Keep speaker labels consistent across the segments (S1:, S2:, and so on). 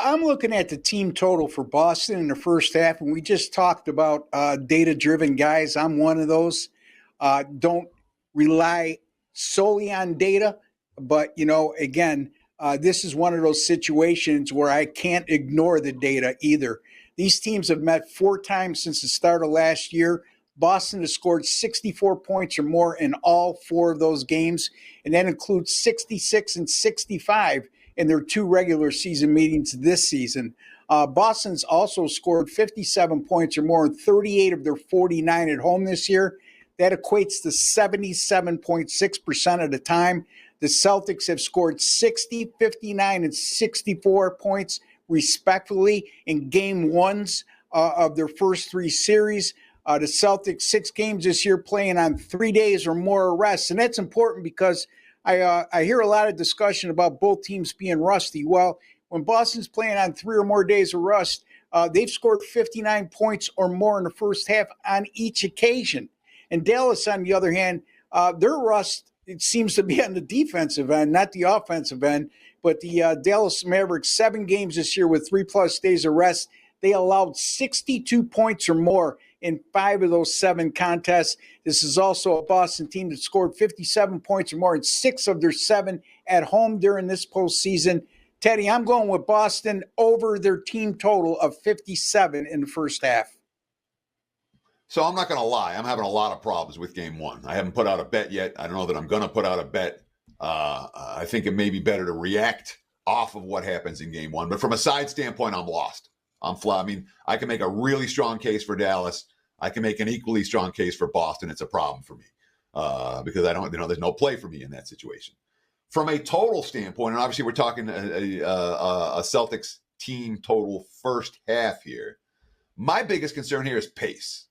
S1: I'm looking at the team total for Boston in the first half, and we just talked about data-driven guys. I'm one of those. Don't rely solely on data, but, again, this is one of those situations where I can't ignore the data either. These teams have met 4 times since the start of last year. Boston has scored 64 points or more in all 4 of those games, and that includes 66 and 65 in their 2 regular season meetings this season. Boston's also scored 57 points or more in 38 of their 49 at home this year. That equates to 77.6% of the time. The Celtics have scored 60, 59, and 64 points respectively in game ones of their first 3 series. The Celtics 6 games this year playing on 3 days or more rest. And that's important because I hear a lot of discussion about both teams being rusty. Well, when Boston's playing on 3 or more days of rust, they've scored 59 points or more in the first half on each occasion. And Dallas, on the other hand, their rust, it seems to be on the defensive end, not the offensive end. But the Dallas Mavericks, 7 games this year with 3+ days of rest, they allowed 62 points or more in 5 of those 7 contests. This is also a Boston team that scored 57 points or more in 6 of their 7 at home during this postseason. Teddy, I'm going with Boston over their team total of 57 in the first half.
S2: So I'm not going to lie. I'm having a lot of problems with game 1. I haven't put out a bet yet. I don't know that I'm going to put out a bet. I think it may be better to react off of what happens in game 1. But from a side standpoint, I'm lost. I'm flat. I mean, I can make a really strong case for Dallas. I can make an equally strong case for Boston. It's a problem for me because I don't, there's no play for me in that situation. From a total standpoint, and obviously we're talking a Celtics team total first half here. My biggest concern here is pace.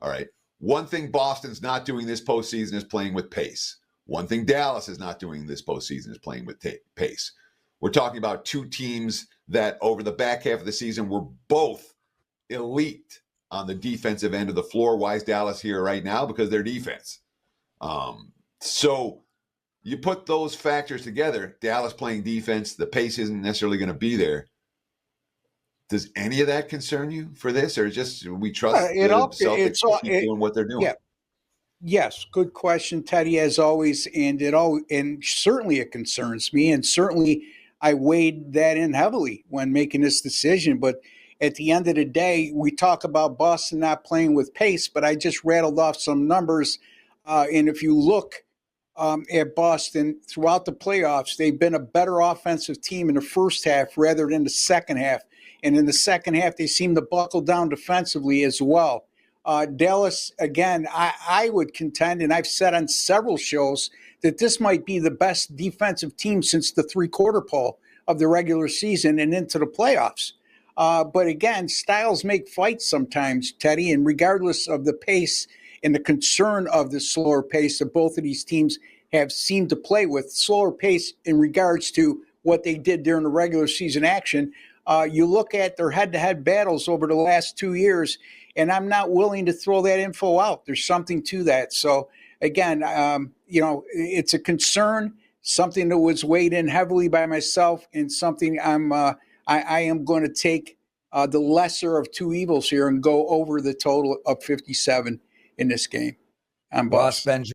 S2: All right. One thing Boston's not doing this postseason is playing with pace. One thing Dallas is not doing this postseason is playing with pace. We're talking about 2 teams that over the back half of the season were both elite on the defensive end of the floor. Why is Dallas here right now? Because their defense. So you put those factors together, Dallas playing defense, the pace isn't necessarily going to be there. Does any of that concern you for this, or just we trust the Celtics to keep doing what they're doing?
S1: Yeah. Yes, good question, Teddy, as always, and certainly it concerns me, and certainly I weighed that in heavily when making this decision. But at the end of the day, we talk about Boston not playing with pace, but I just rattled off some numbers, and if you look at Boston throughout the playoffs, they've been a better offensive team in the first half rather than the second half. And in the second half, they seem to buckle down defensively as well. Dallas, again, I would contend, and I've said on several shows, that this might be the best defensive team since the 3/4 pole of the regular season and into the playoffs. But again, styles make fights sometimes, Teddy, and regardless of the pace and the concern of the slower pace that both of these teams have seemed to play with, slower pace in regards to what they did during the regular season action, you look at their head-to-head battles over the last 2 years, and I'm not willing to throw that info out. There's something to that. So, again, it's a concern, something that was weighed in heavily by myself, and something I am going to take the lesser of 2 evils here and go over the total of 57 in this game. I'm Boss
S3: Benjamin.